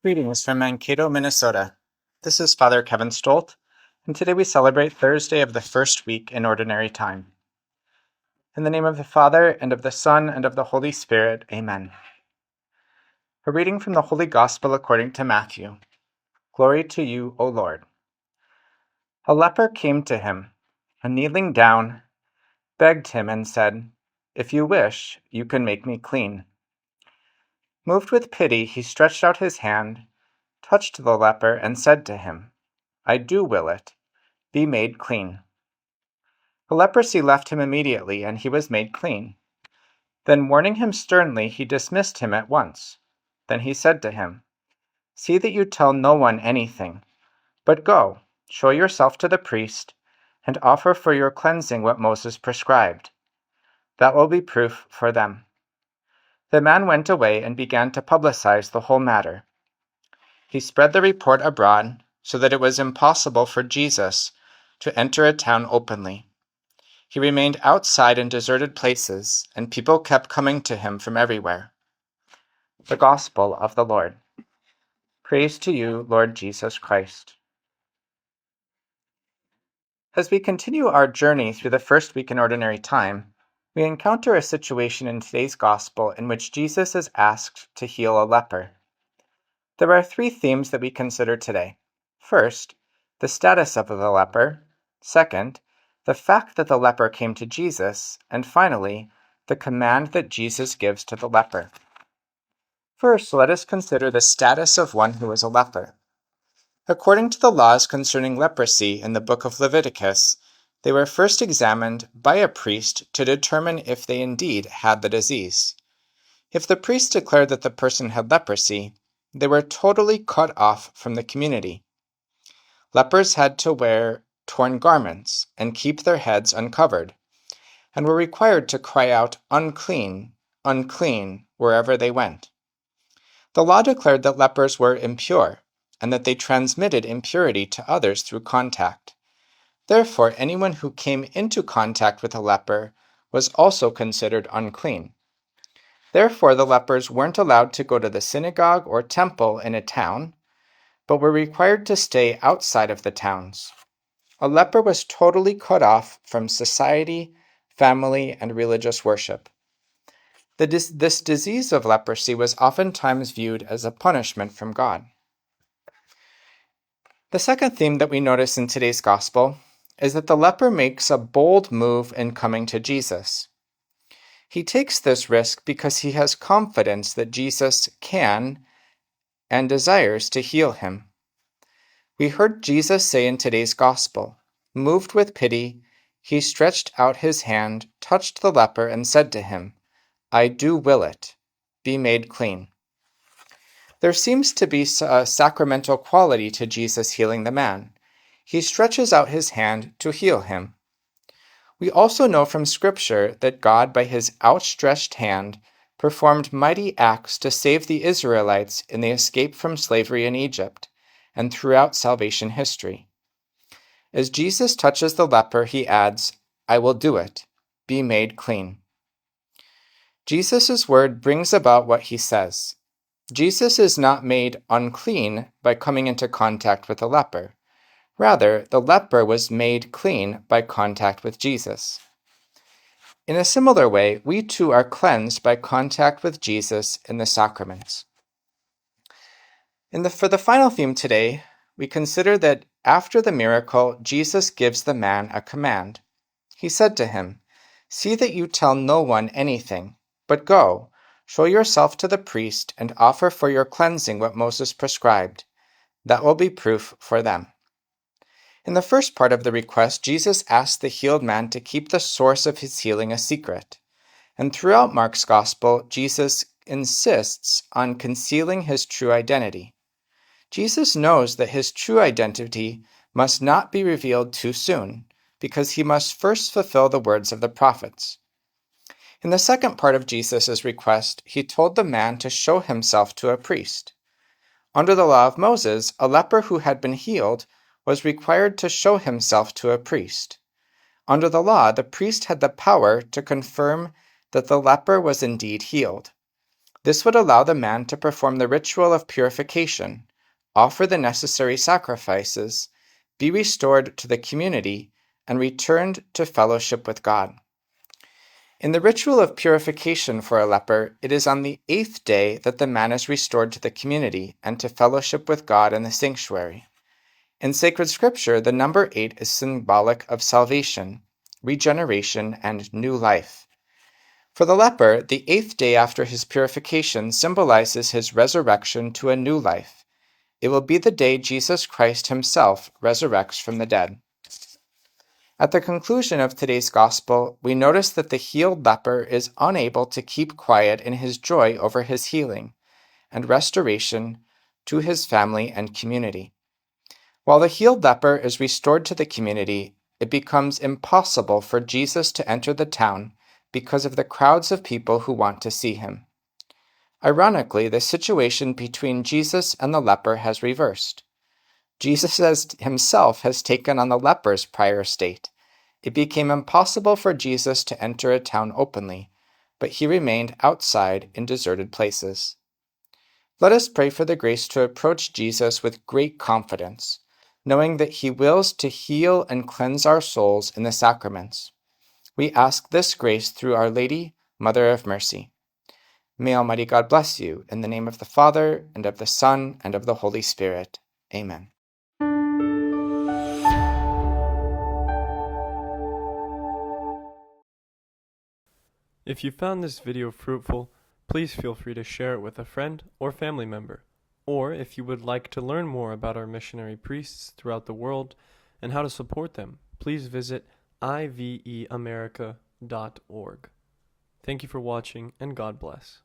Greetings from Mankato, Minnesota. This is Father Kevin Stolt, and today we celebrate Thursday of the first week in Ordinary Time. In the name of the Father, and of the Son, and of the Holy Spirit, Amen. A reading from the Holy Gospel according to Matthew. Glory to you, O Lord. A leper came to him, and kneeling down, begged him and said, "If you wish, you can make me clean." Moved with pity, he stretched out his hand, touched the leper, and said to him, "I do will it. Be made clean." The leprosy left him immediately, and he was made clean. Then warning him sternly, he dismissed him at once. Then he said to him, "See that you tell no one anything, but go, show yourself to the priest, and offer for your cleansing what Moses prescribed. That will be proof for them." The man went away and began to publicize the whole matter. He spread the report abroad, so that it was impossible for Jesus to enter a town openly. He remained outside in deserted places, and people kept coming to him from everywhere. The Gospel of the Lord. Praise to you, Lord Jesus Christ. As we continue our journey through the first week in Ordinary Time, we encounter a situation in today's Gospel in which Jesus is asked to heal a leper. There are three themes that we consider today. First, the status of the leper. Second, the fact that the leper came to Jesus. And finally, the command that Jesus gives to the leper. First, let us consider the status of one who is a leper. According to the laws concerning leprosy in the book of Leviticus, they were first examined by a priest to determine if they indeed had the disease. If the priest declared that the person had leprosy, they were totally cut off from the community. Lepers had to wear torn garments and keep their heads uncovered, and were required to cry out, "Unclean, unclean," wherever they went. The law declared that lepers were impure, and that they transmitted impurity to others through contact. Therefore, anyone who came into contact with a leper was also considered unclean. Therefore, the lepers weren't allowed to go to the synagogue or temple in a town, but were required to stay outside of the towns. A leper was totally cut off from society, family, and religious worship. This disease of leprosy was oftentimes viewed as a punishment from God. The second theme that we notice in today's Gospel is that the leper makes a bold move in coming to Jesus. He takes this risk because he has confidence that Jesus can and desires to heal him. We heard Jesus say in today's Gospel, moved with pity, he stretched out his hand, touched the leper, and said to him, "I do will it. Be made clean." There seems to be a sacramental quality to Jesus healing the man. He stretches out his hand to heal him. We also know from Scripture that God, by his outstretched hand, performed mighty acts to save the Israelites in the escape from slavery in Egypt, and throughout salvation history. As Jesus touches the leper, he adds, "I will do it. Be made clean." Jesus' word brings about what he says. Jesus is not made unclean by coming into contact with the leper. Rather, the leper was made clean by contact with Jesus. In a similar way, we too are cleansed by contact with Jesus in the sacraments. For the final theme today, we consider that after the miracle, Jesus gives the man a command. He said to him, "See that you tell no one anything, but go, show yourself to the priest, and offer for your cleansing what Moses prescribed. That will be proof for them." In the first part of the request, Jesus asked the healed man to keep the source of his healing a secret. And throughout Mark's Gospel, Jesus insists on concealing his true identity. Jesus knows that his true identity must not be revealed too soon, because he must first fulfill the words of the prophets. In the second part of Jesus' request, he told the man to show himself to a priest. Under the law of Moses, a leper who had been healed was required to show himself to a priest. Under the law, the priest had the power to confirm that the leper was indeed healed. This would allow the man to perform the ritual of purification, offer the necessary sacrifices, be restored to the community, and returned to fellowship with God. In the ritual of purification for a leper, it is on the 8th day that the man is restored to the community and to fellowship with God in the sanctuary. In sacred scripture, the number 8 is symbolic of salvation, regeneration, and new life. For the leper, the 8th day after his purification symbolizes his resurrection to a new life. It will be the day Jesus Christ himself resurrects from the dead. At the conclusion of today's gospel, we notice that the healed leper is unable to keep quiet in his joy over his healing and restoration to his family and community. While the healed leper is restored to the community, it becomes impossible for Jesus to enter the town because of the crowds of people who want to see him. Ironically, the situation between Jesus and the leper has reversed. Jesus himself has taken on the leper's prior state. It became impossible for Jesus to enter a town openly, but he remained outside in deserted places. Let us pray for the grace to approach Jesus with great confidence, knowing that he wills to heal and cleanse our souls in the sacraments. We ask this grace through Our Lady, Mother of Mercy. May Almighty God bless you, in the name of the Father, and of the Son, and of the Holy Spirit. Amen. If you found this video fruitful, please feel free to share it with a friend or family member. Or if you would like to learn more about our missionary priests throughout the world and how to support them, please visit iveamerica.org. Thank you for watching, and God bless.